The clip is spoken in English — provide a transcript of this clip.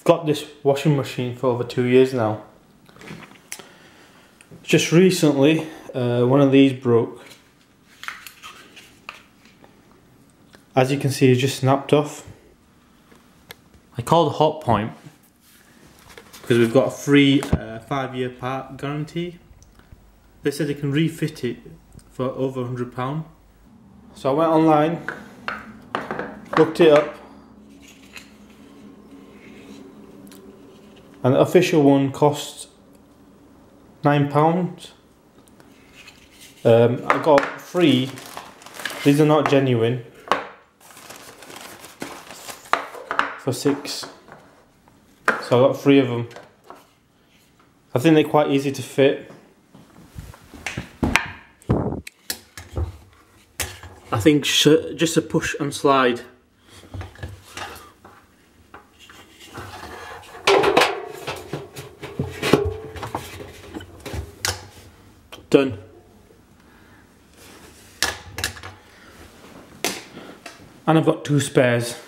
I've got this washing machine for over 2 years now. Just recently, one of these broke. As you can see, it's just snapped off. I called Hotpoint because we've got a free 5-year part guarantee. They said they can refit it for over £100. So I went online, looked it up, and the official one costs £9. I got 3. These are not genuine, for £6. So I got 3 of them. I think they're quite easy to fit. I think just a push and slide. Done. And I've got 2 spares.